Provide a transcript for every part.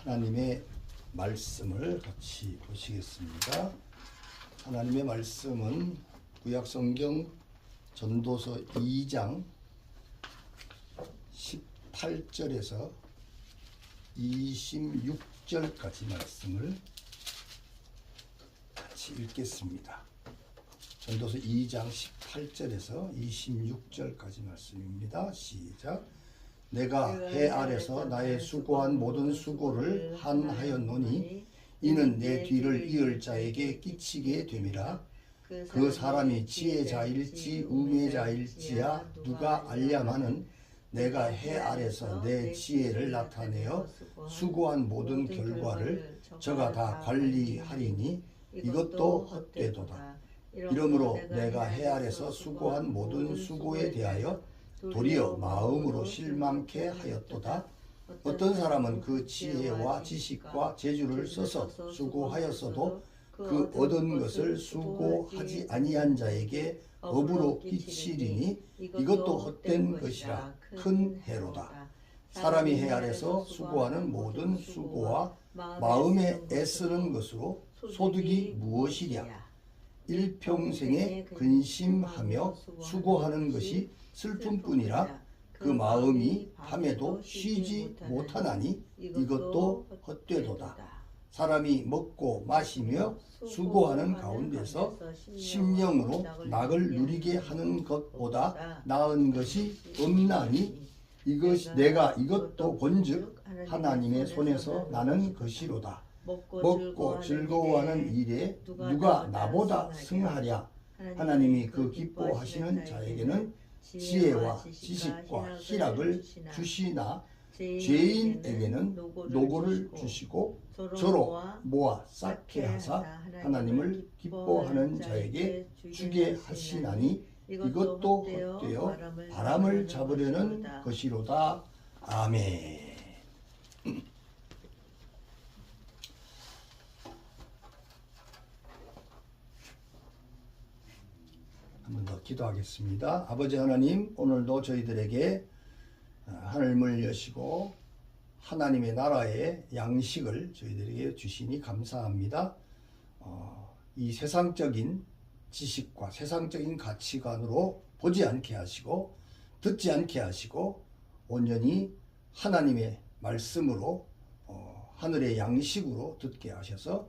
하나님의 말씀을 같이 보시겠습니다. 하나님의 말씀은 구약성경 전도서 2장 18절에서 26절까지 말씀을 같이 읽겠습니다. 전도서 2장 18절에서 26절까지 말씀입니다. 시작. 내가 해 아래서 나의 수고한 모든 수고를 한하였노니 이는 내 뒤를 이을 자에게 끼치게 됨이라. 그 사람이 지혜자일지 우매자일지야 누가 알랴마는 내가 해 아래서 내 지혜를 나타내어 수고한 모든 결과를 저가 다 관리하리니 이것도 헛되도다. 이러므로 내가 해 아래서 수고한 모든 수고에 대하여 도리어 마음으로 실망케 하였도다. 어떤 사람은 그 지혜와 지식과 재주를 써서 수고하였어도 그 얻은 것을 수고하지 아니한 자에게 업으로 끼치리니 이것도 헛된 것이라 큰 해로다. 사람이 해 아래서 수고하는 모든 수고와 마음에 애쓰는 것으로 소득이 무엇이랴. 일평생에 근심하며 수고하는 것이 슬픔뿐이라. 그 마음이 밤에도 쉬지 못하나니 이것도 헛되도다. 사람이 먹고 마시며 수고하는 가운데서 심령으로 낙을 누리게 하는 것보다 나은 것이 없나니 내가 이것도 본즉 하나님의 손에서 나는 것이로다. 먹고 즐거워하는 일에 누가 나보다 승하랴. 하나님이 그 기뻐하시는 자에게는 지혜와 지식과 희락을 주시나 죄인에게는 노고를 주시고 저로 모아 쌓게 하사 하나님을 기뻐하는 자에게 주게 하시나니 이것도 헛되어 바람을 잡으려는 것이로다. 아멘. 한 번 더 기도하겠습니다. 아버지 하나님, 오늘도 저희들에게 하늘문을 여시고 하나님의 나라의 양식을 저희들에게 주시니 감사합니다. 이 세상적인 지식과 세상적인 가치관으로 보지 않게 하시고 듣지 않게 하시고 온전히 하나님의 말씀으로 하늘의 양식으로 듣게 하셔서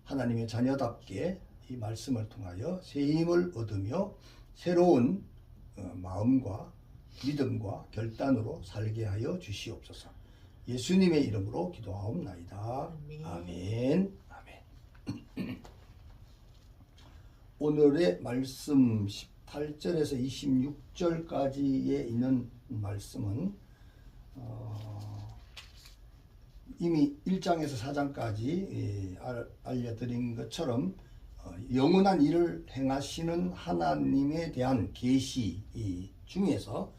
하나님의 자녀답게 이 말씀을 통하여 새 힘을 얻으며 새로운 마음과 믿음과 결단으로 살게 하여 주시옵소서. 예수님의 이름으로 기도하옵나이다. 아멘. 아멘. 오늘의 말씀 18절에서 26절까지에 있는 말씀은 이미 1장에서 4장까지 알려드린 것처럼 영원한 일을 행하시는 하나님에 대한 계시 중에서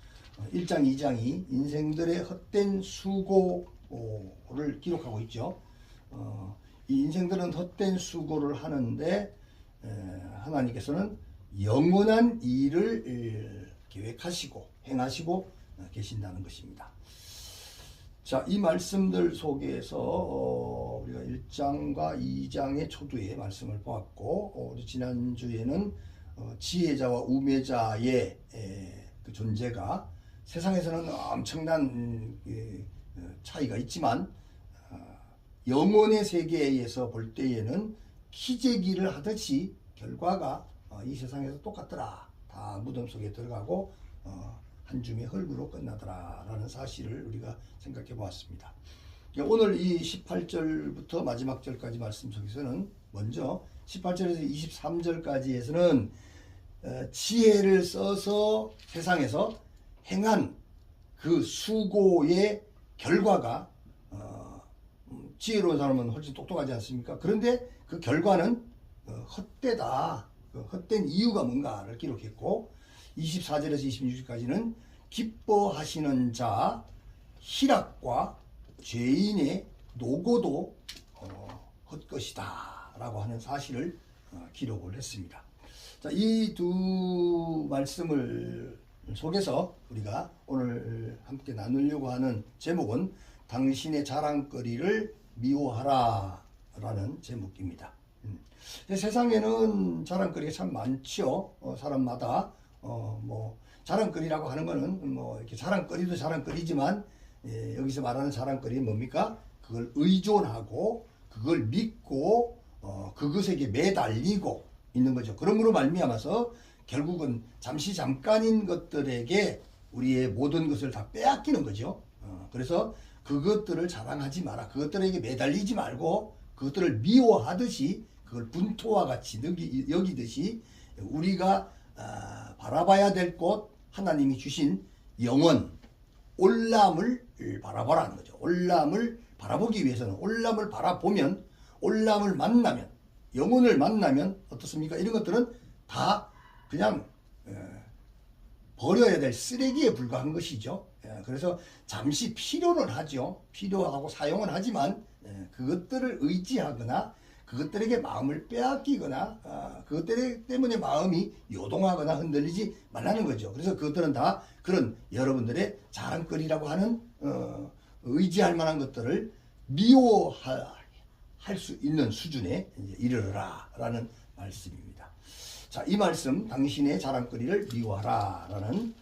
1장, 2장이 인생들의 헛된 수고를 기록하고 있죠. 이 인생들은 헛된 수고를 하는데 하나님께서는 영원한 일을 계획하시고 행하시고 계신다는 것입니다. 자, 이 말씀들 속에서 우리가 1장과 2장의 초두에 말씀을 보았고 우리 지난주에는 지혜자와 우매자의 그 존재가 세상에서는 엄청난 차이가 있지만 영혼의 세계에서 볼 때에는 기재기를 하듯이 결과가 이 세상에서 똑같더라. 다 무덤 속에 들어가고 한 줌의 흙으로 끝나더라 라는 사실을 우리가 생각해 보았습니다. 오늘 이 18절부터 마지막 절까지 말씀 속에서는 먼저 18절에서 23절까지에서는 지혜를 써서 세상에서 행한 그 수고의 결과가 지혜로운 사람은 훨씬 똑똑하지 않습니까? 그런데 그 결과는 헛되다. 그 헛된 이유가 뭔가를 기록했고 24절에서 26절까지는 기뻐하시는 자 희락과 죄인의 노고도 헛것이다 라고 하는 사실을 기록을 했습니다. 자, 이 두 말씀을 속에서 우리가 오늘 함께 나누려고 하는 제목은 당신의 자랑거리를 미워하라 라는 제목입니다. 세상에는 자랑거리가 참 많죠. 사람마다 뭐 자랑거리라고 하는 거는 뭐 이렇게 자랑거리도 자랑거리지만 여기서 말하는 자랑거리는 뭡니까? 그걸 의존하고 그걸 믿고 그것에게 매달리고 있는 거죠. 그러므로 말미암아서 결국은 잠깐인 것들에게 우리의 모든 것을 다 빼앗기는 거죠. 그래서 그것들을 자랑하지 마라. 그것들에게 매달리지 말고 그것들을 미워하듯이 그걸 분토와 같이 여기듯이 우리가 바라봐야 될 곳, 하나님이 주신 영원 올람을 바라보라는 거죠. 올람을 바라보기 위해서는 올람을 바라보면, 올람을 만나면, 영혼을 만나면 어떻습니까? 이런 것들은 다 그냥 버려야 될 쓰레기에 불과한 것이죠. 그래서 잠시 필요는 하죠. 필요하고 사용은 하지만 그것들을 의지하거나 그것들에게 마음을 빼앗기거나 그것들 때문에 마음이 요동하거나 흔들리지 말라는 거죠. 그래서 그것들은 다 그런 여러분들의 자랑거리라고 하는 의지할 만한 것들을 미워할 수 있는 수준에 이르러라 라는 말씀입니다. 자, 이 말씀 당신의 자랑거리를 미워하라 라는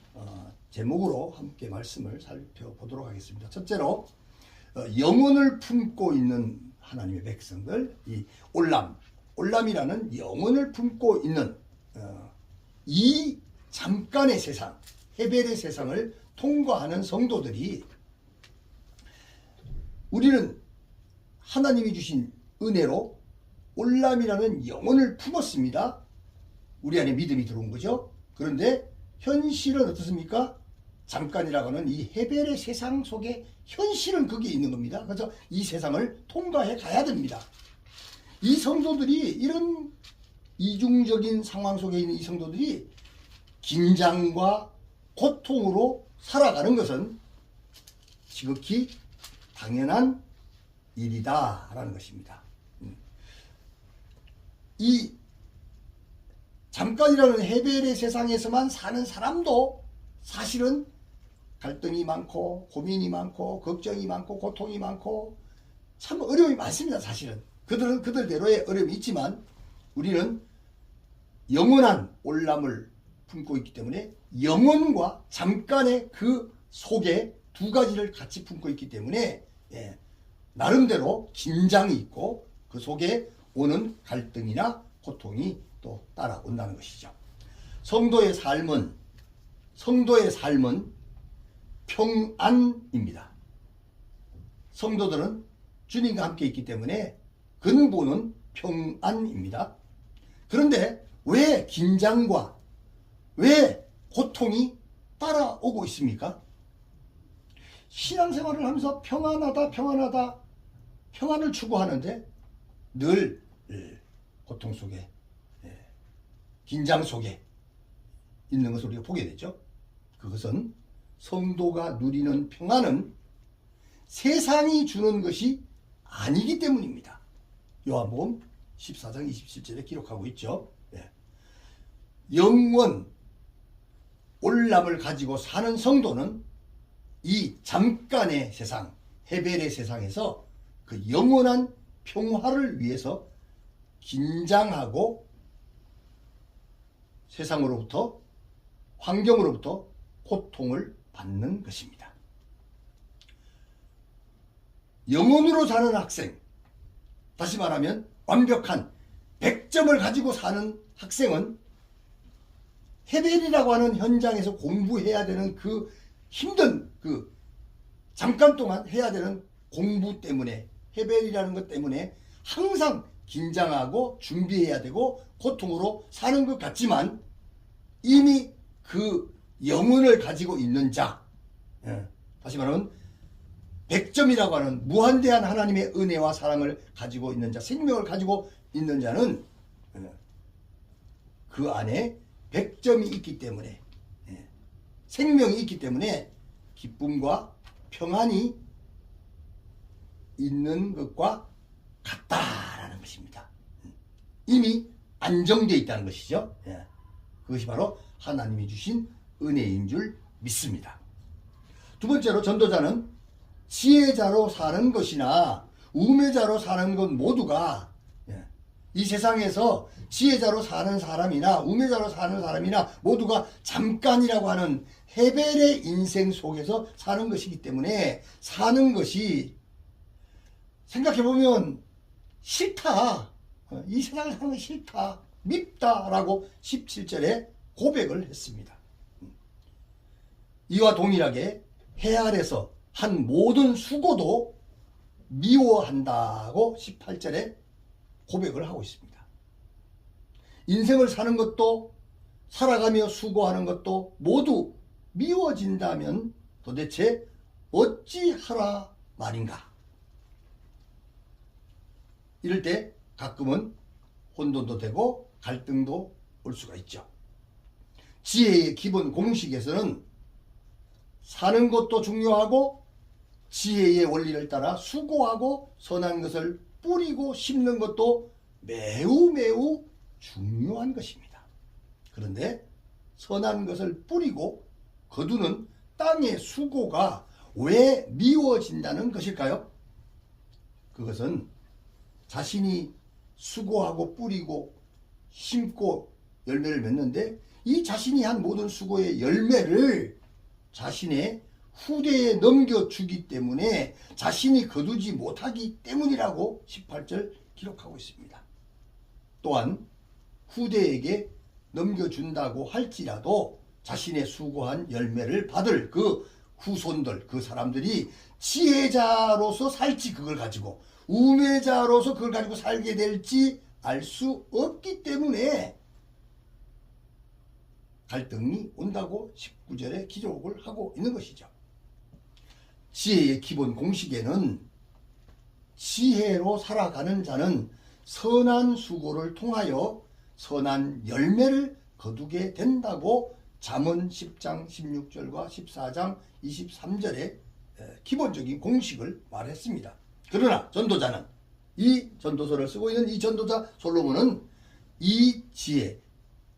제목으로 함께 말씀을 살펴보도록 하겠습니다. 첫째로 영혼을 품고 있는 하나님의 백성들, 이 올람이라는 영혼을 품고 있는 이 잠깐의 세상, 헤벨의 세상을 통과하는 성도들이 우리는 하나님이 주신 은혜로 올람이라는 영혼을 품었습니다. 우리 안에 믿음이 들어온 거죠. 그런데 현실은 어떻습니까? 잠깐이라고 하는 이 헤벨의 세상 속에 현실은 거기에 있는 겁니다. 그래서 이 세상을 통과해 가야 됩니다. 이 성도들이 이런 이중적인 상황 속에 있는 이 성도들이 긴장과 고통으로 살아가는 것은 지극히 당연한 일이다 라는 것입니다. 이 잠깐이라는 헤벨의 세상에서만 사는 사람도 사실은 갈등이 많고 고민이 많고 걱정이 많고 고통이 많고 참 어려움이 많습니다. 사실은 그들은 그들대로의 어려움이 있지만 우리는 영원한 올람을 품고 있기 때문에 영원과 잠깐의 그 속에 두 가지를 같이 품고 있기 때문에 나름대로 긴장이 있고 그 속에 오는 갈등이나 고통이 또 따라온다는 것이죠. 성도의 삶은 평안입니다. 성도들은 주님과 함께 있기 때문에 근본은 평안입니다. 그런데 왜 긴장과 왜 고통이 따라오고 있습니까? 신앙생활을 하면서 평안을 추구하는데 늘 고통 속에 긴장 속에 있는 것을 우리가 보게 되죠. 그것은 성도가 누리는 평안은 세상이 주는 것이 아니기 때문입니다. 요한복음 14장 27절에 기록하고 있죠. 영원 올람을 가지고 사는 성도는 이 잠깐의 세상, 헤벨의 세상에서 그 영원한 평화를 위해서 긴장하고 세상으로부터, 환경으로부터 고통을 받는 것입니다. 영혼으로 사는 학생, 다시 말하면 완벽한 100점을 가지고 사는 학생은 헤벨이라고 하는 현장에서 공부해야 되는 그 힘든 그 잠깐 동안 해야 되는 공부 때문에, 헤벨이라는 것 때문에 항상 긴장하고 준비해야 되고 고통으로 사는 것 같지만 이미 그 영혼을 가지고 있는 자, 다시 말하면 100점이라고 하는 무한대한 하나님의 은혜와 사랑을 가지고 있는 자, 생명을 가지고 있는 자는 그 안에 100점이 있기 때문에, 생명이 있기 때문에 기쁨과 평안이 있는 것과 같다라는 것입니다. 이미 안정되어 있다는 것이죠. 그것이 바로 하나님이 주신 은혜인 줄 믿습니다. 두 번째로 전도자는 지혜자로 사는 것이나 우매자로 사는 것 모두가 이 세상에서 지혜자로 사는 사람이나 우매자로 사는 사람이나 모두가 잠깐이라고 하는 헤벨의 인생 속에서 사는 것이기 때문에 사는 것이 생각해보면 싫다. 이 세상을 사는 게 싫다. 밉다라고 17절에 고백을 했습니다. 이와 동일하게 해 아래서 한 모든 수고도 미워한다고 18절에 고백을 하고 있습니다. 인생을 사는 것도 살아가며 수고하는 것도 모두 미워진다면 도대체 어찌하라 말인가? 이럴 때 가끔은 혼돈도 되고 갈등도 올 수가 있죠. 지혜의 기본 공식에서는 사는 것도 중요하고 지혜의 원리를 따라 수고하고 선한 것을 뿌리고 심는 것도 매우 매우 중요한 것입니다. 그런데 선한 것을 뿌리고 거두는 땅의 수고가 왜 미워진다는 것일까요? 그것은 자신이 수고하고 뿌리고 심고 열매를 맺는데 이 자신이 한 모든 수고의 열매를 자신의 후대에 넘겨주기 때문에 자신이 거두지 못하기 때문이라고 18절 기록하고 있습니다. 또한 후대에게 넘겨준다고 할지라도 자신의 수고한 열매를 받을 그 후손들, 그 사람들이 지혜자로서 살지 그걸 가지고 우매자로서 그걸 가지고 살게 될지 알 수 없기 때문에 갈등이 온다고 19절에 기록을 하고 있는 것이죠. 지혜의 기본 공식에는 지혜로 살아가는 자는 선한 수고를 통하여 선한 열매를 거두게 된다고 잠언 10장 16절과 14장 23절에 기본적인 공식을 말했습니다. 그러나 전도자는 이 전도서를 쓰고 있는 이 전도자 솔로몬은 이 지혜,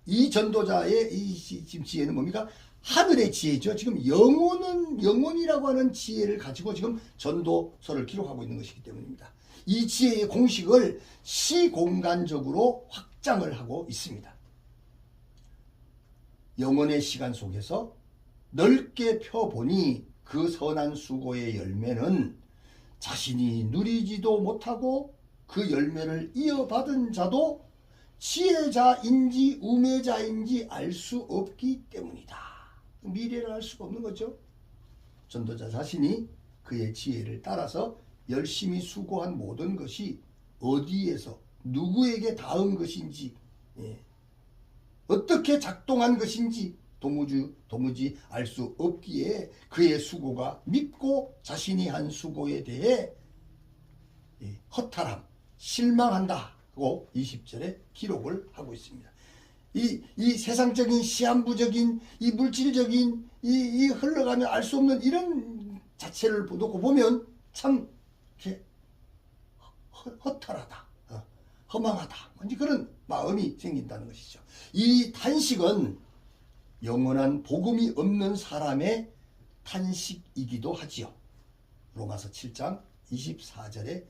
이 전도자의 이 지금 지혜는 뭡니까? 하늘의 지혜죠. 지금 영혼이라고 하는 지혜를 가지고 지금 전도서를 기록하고 있는 것이기 때문입니다. 이 지혜의 공식을 시공간적으로 확장을 하고 있습니다. 영혼의 시간 속에서 넓게 펴보니 그 선한 수고의 열매는 자신이 누리지도 못하고 그 열매를 이어받은 자도 지혜자인지 우매자인지 알 수 없기 때문이다. 미래를 알 수가 없는 거죠. 전도자 자신이 그의 지혜를 따라서 열심히 수고한 모든 것이 어디에서 누구에게 닿은 것인지 어떻게 작동한 것인지 도무지 알 수 없기에 그의 수고가 밉고 자신이 한 수고에 대해 허탈함, 실망한다고 20절에 기록을 하고 있습니다. 이 세상적인 시한부적인 이 물질적인 이 흘러가면 알 수 없는 이런 자체를 놓고 보면 참 이렇게 허탈하다, 허망하다, 뭔지 그런 마음이 생긴다는 것이죠. 이 탄식은 영원한 복음이 없는 사람의 탄식이기도 하지요. 로마서 7장 24절에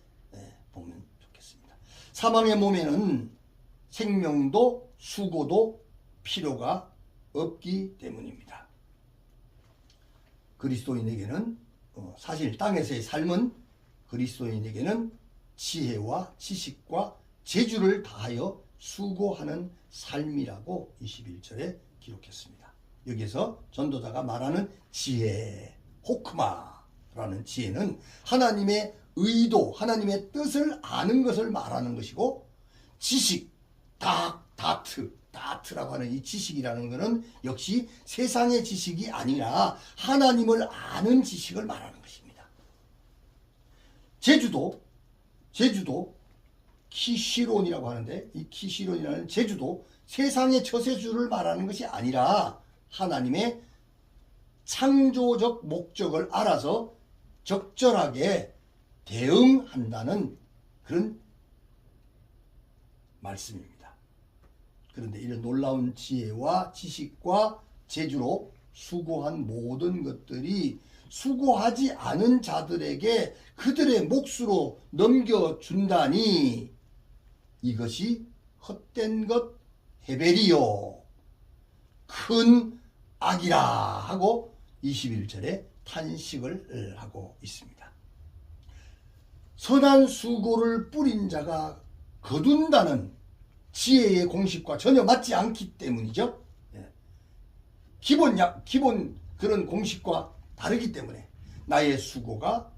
보면 좋겠습니다. 사망의 몸에는 생명도 수고도 필요가 없기 때문입니다. 그리스도인에게는 사실 땅에서의 삶은 그리스도인에게는 지혜와 지식과 재주를 다하여 수고하는 삶이라고 21절에 기록했습니다. 여기서 전도자가 말하는 지혜, 호크마라는 지혜는 하나님의 의도, 하나님의 뜻을 아는 것을 말하는 것이고, 지식, 다트라고 하는 이 지식이라는 것은 역시 세상의 지식이 아니라 하나님을 아는 지식을 말하는 것입니다. 제주도 키시론이라고 하는데, 이 키시론이라는 제주도 세상의 처세주를 말하는 것이 아니라 하나님의 창조적 목적을 알아서 적절하게 대응한다는 그런 말씀입니다. 그런데 이런 놀라운 지혜와 지식과 재주로 수고한 모든 것들이 수고하지 않은 자들에게 그들의 몫으로 넘겨준다니 이것이 헛된 것 헤벨이요 큰 악이라 하고 21절에 탄식을 하고 있습니다. 선한 수고를 뿌린 자가 거둔다는 지혜의 공식과 전혀 맞지 않기 때문이죠. 기본 그런 공식과 다르기 때문에 나의 수고가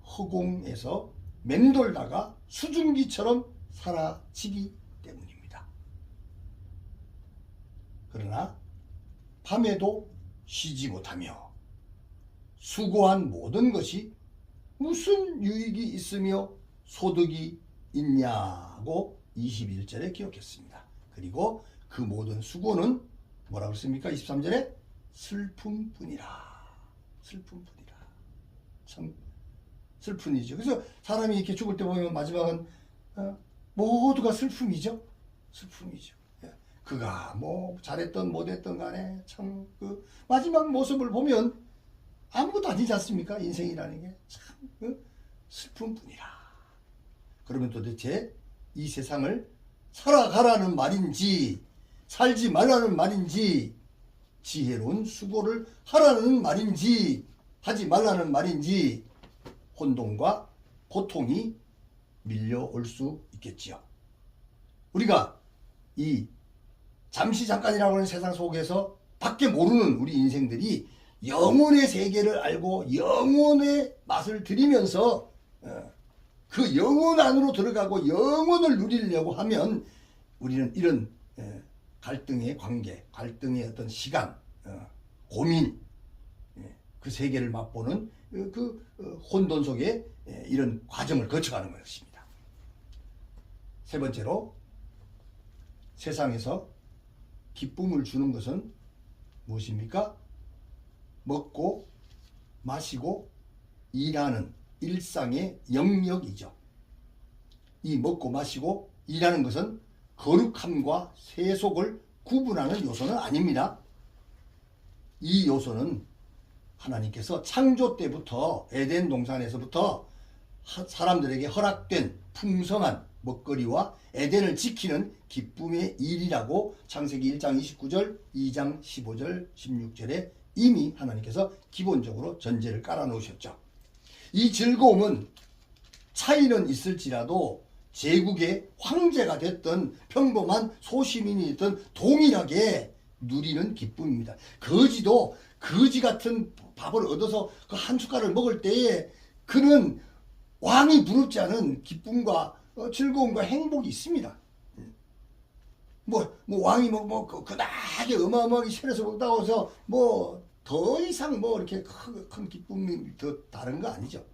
허공에서 맴돌다가 수증기처럼 사라지기 때문입니다. 그러나 밤에도 쉬지 못하며 수고한 모든 것이 무슨 유익이 있으며 소득이 있냐고 21절에 기록했습니다. 그리고 그 모든 수고는 뭐라고 했습니까? 23절에 슬픔뿐이라. 슬픔뿐이라. 참 슬픈 일이죠. 그래서 사람이 이렇게 죽을 때 보면 마지막은 모두가 슬픔이죠. 슬픔이죠. 그가 뭐 잘했던 못했던 간에 참 그 마지막 모습을 보면 아무것도 아니지 않습니까? 인생이라는 게 참 슬픔뿐이라. 그러면 도대체 이 세상을 살아가라는 말인지 살지 말라는 말인지 지혜로운 수고를 하라는 말인지 하지 말라는 말인지 혼돈과 고통이 밀려올 수 있겠지요. 우리가 이 잠시 잠깐이라고 하는 세상 속에서 밖에 모르는 우리 인생들이 영혼의 세계를 알고 영혼의 맛을 들이면서 그 영혼 안으로 들어가고 영혼을 누리려고 하면 우리는 이런 갈등의 관계, 갈등의 어떤 시간, 고민, 그 세계를 맛보는 그 혼돈 속에 이런 과정을 거쳐가는 것입니다. 세 번째로 세상에서 기쁨을 주는 것은 무엇입니까? 먹고 마시고 일하는 일상의 영역이죠. 이 먹고 마시고 일하는 것은 거룩함과 세속을 구분하는 요소는 아닙니다. 이 요소는 하나님께서 창조 때부터 에덴 동산에서부터 사람들에게 허락된 풍성한 먹거리와 에덴을 지키는 기쁨의 일이라고 창세기 1장 29절, 2장 15절, 16절에 이미 하나님께서 기본적으로 전제를 깔아놓으셨죠. 이 즐거움은 차이는 있을지라도 제국의 황제가 됐던 평범한 소시민이 됐던 동일하게 누리는 기쁨입니다. 거지도 거지 같은 밥을 얻어서 그 한 숟갈을 먹을 때에 그는 왕이 부럽지 않은 기쁨과 즐거움과 행복이 있습니다. 뭐 왕이 그다하게 어마어마하게 세려서 먹다고 해서 더 이상 이렇게 큰 기쁨이 더 다른 거 아니죠.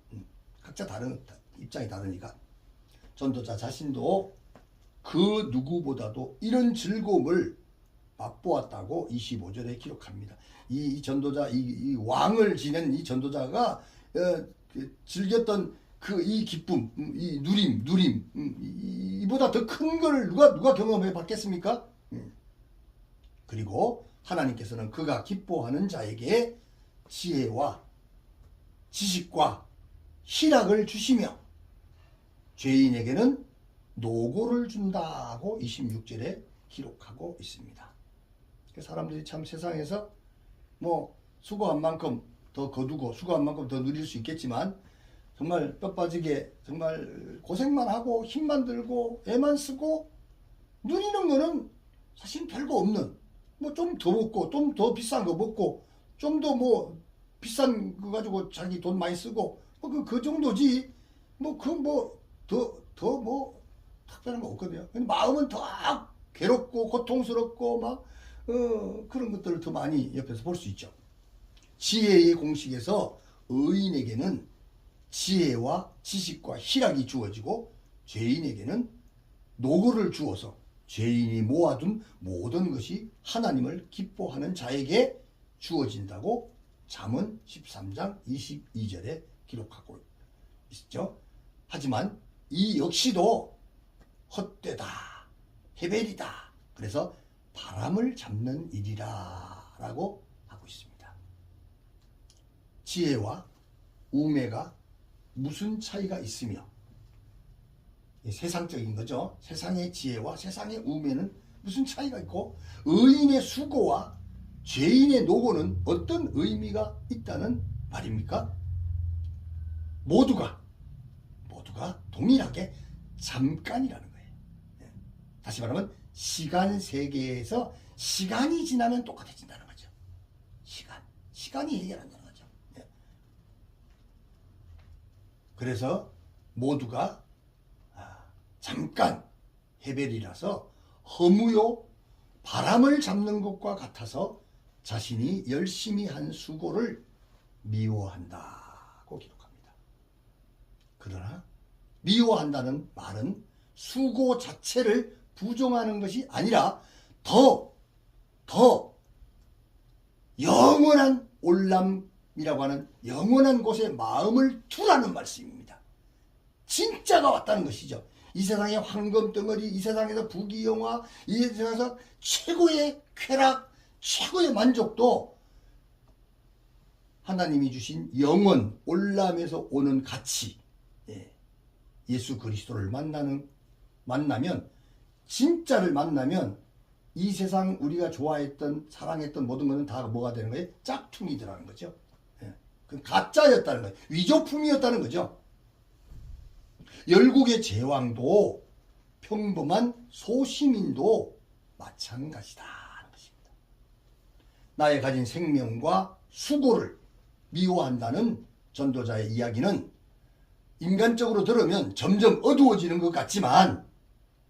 각자 다른 입장이 다르니까. 전도자 자신도 그 누구보다도 이런 즐거움을 맛보았다고 25절에 기록합니다. 이 전도자, 이 왕을 지낸 이 전도자가 즐겼던 이 기쁨, 이 누림, 이보다 더 큰 걸 누가 경험해 봤겠습니까? 그리고 하나님께서는 그가 기뻐하는 자에게 지혜와 지식과 희락을 주시며 죄인에게는 노고를 준다고 26절에 기록하고 있습니다. 사람들이 참 세상에서 수고한 만큼 더 거두고 수고한 만큼 더 누릴 수 있겠지만 정말 뼈 빠지게 정말 고생만 하고 힘만 들고 애만 쓰고 누리는 거는 사실 별거 없는 좀 더 먹고 좀 더 비싼 거 먹고 좀 더 비싼 거 가지고 자기 돈 많이 쓰고 그 정도지 더 특별한 거 없거든요. 마음은 더 괴롭고 고통스럽고 그런 것들을 더 많이 옆에서 볼 수 있죠. 지혜의 공식에서 의인에게는 지혜와 지식과 희락이 주어지고 죄인에게는 노고를 주어서 죄인이 모아둔 모든 것이 하나님을 기뻐하는 자에게 주어진다고 잠언 13장 22절에 기록하고 있죠. 하지만 이 역시도 헛되다, 헤벨이다. 그래서 바람을 잡는 일이라 라고 하고 있습니다. 지혜와 우매가 무슨 차이가 있으며, 세상적인 거죠. 세상의 지혜와 세상의 우매는 무슨 차이가 있고, 의인의 수고와 죄인의 노고는 어떤 의미가 있다는 말입니까? 모두가 동일하게 잠깐이라는 거예요. 다시 말하면 시간 세계에서 시간이 지나면 똑같아진다는 거죠. 시간이 해결한다는 거죠. 그래서 모두가 잠깐 헤벨이라서 허무요 바람을 잡는 것과 같아서 자신이 열심히 한 수고를 미워한다고 기록합니다. 그러나 미워한다는 말은 수고 자체를 부정하는 것이 아니라 더 영원한 올람이라고 하는 영원한 곳에 마음을 두라는 말씀입니다. 진짜가 왔다는 것이죠. 이 세상의 황금덩어리, 이 세상에서 부귀영화, 이 세상에서 최고의 쾌락, 최고의 만족도 하나님이 주신 영원, 올람에서 오는 가치, 예수 그리스도를 만나면, 진짜를 만나면 이 세상 우리가 좋아했던, 사랑했던 모든 것은 다 뭐가 되는 거예요? 짝퉁이더라는 거죠. 그 가짜였다는 거예요. 위조품이었다는 거죠. 열국의 제왕도 평범한 소시민도 마찬가지다는 것입니다. 나의 가진 생명과 수고를 미워한다는 전도자의 이야기는 인간적으로 들으면 점점 어두워지는 것 같지만,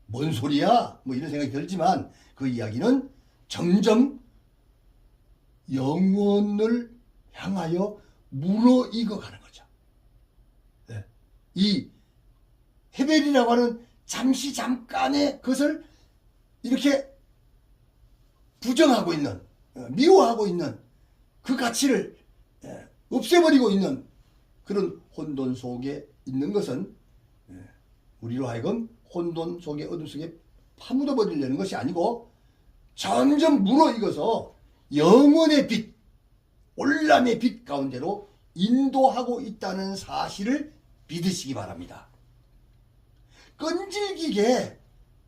뭔 소리야? 뭐 이런 생각이 들지만, 그 이야기는 점점 영혼을 향하여 무르익어가는 거죠. 이 헤벨이라고 하는 잠깐의 것을 이렇게 부정하고 있는, 미워하고 있는 그 가치를 없애버리고 있는 그런 혼돈 속에 있는 것은 우리로 하여금 혼돈 속에, 어둠 속에 파묻어 버리려는 것이 아니고 점점 무르익어서 영원의 빛, 올람의 빛 가운데로 인도하고 있다는 사실을 믿으시기 바랍니다. 끈질기게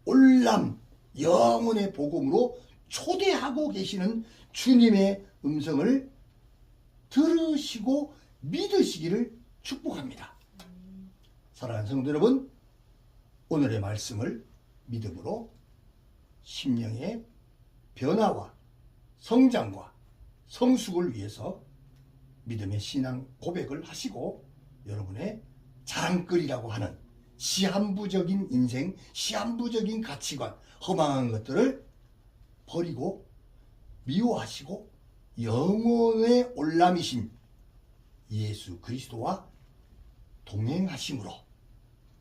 올람, 영혼의 복음으로 초대하고 계시는 주님의 음성을 들으시고 믿으시기를 축복합니다. 사랑하는 성도 여러분, 오늘의 말씀을 믿음으로 심령의 변화와 성장과 성숙을 위해서 믿음의 신앙 고백을 하시고, 여러분의 자랑거리라고 하는 시한부적인 인생, 시한부적인 가치관, 허망한 것들을 버리고 미워하시고 영혼의 올람이신 예수 그리스도와 동행하심으로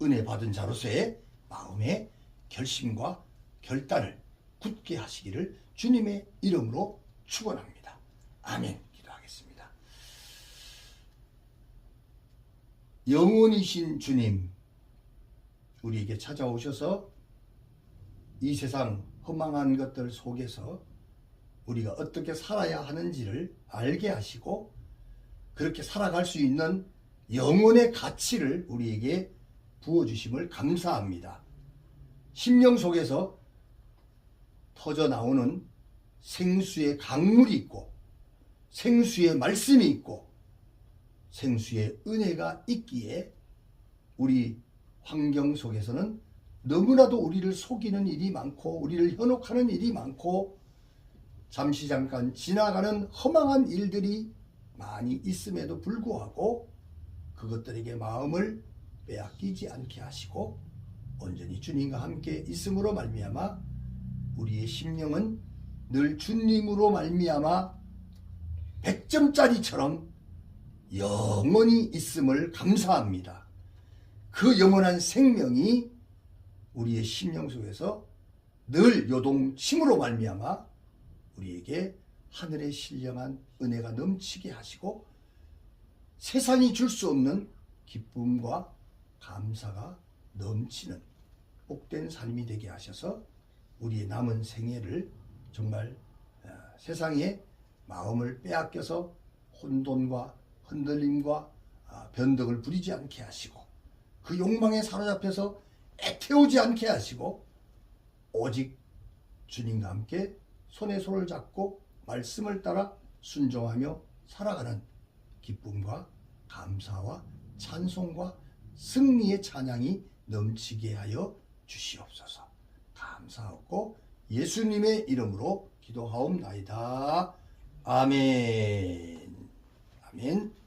은혜 받은 자로서의 마음의 결심과 결단을 굳게 하시기를 주님의 이름으로 축원합니다. 아멘. 기도하겠습니다. 영원이신 주님, 우리에게 찾아오셔서 이 세상 허망한 것들 속에서 우리가 어떻게 살아야 하는지를 알게 하시고, 그렇게 살아갈 수 있는 영혼의 가치를 우리에게 부어주심을 감사합니다. 심령 속에서 터져 나오는 생수의 강물이 있고, 생수의 말씀이 있고, 생수의 은혜가 있기에 우리 환경 속에서는 너무나도 우리를 속이는 일이 많고, 우리를 현혹하는 일이 많고, 잠시 잠깐 지나가는 허망한 일들이 많이 있음에도 불구하고 그것들에게 마음을 빼앗기지 않게 하시고, 온전히 주님과 함께 있음으로 말미암아 우리의 심령은 늘 주님으로 말미암아 100점짜리처럼 영원히 있음을 감사합니다. 그 영원한 생명이 우리의 심령 속에서 늘 요동침으로 말미암아 우리에게 하늘의 신령한 은혜가 넘치게 하시고, 세상이 줄 수 없는 기쁨과 감사가 넘치는 복된 삶이 되게 하셔서 우리의 남은 생애를 정말 세상에 마음을 빼앗겨서 혼돈과 흔들림과 변덕을 부리지 않게 하시고 그 욕망에 사로잡혀서 애태우지 않게 하시고 오직 주님과 함께 손에 손을 잡고 말씀을 따라 순종하며 살아가는 기쁨과 감사와 찬송과 승리의 찬양이 넘치게 하여 주시옵소서. 감사하고 예수님의 이름으로 기도하옵나이다. 아멘. 아멘.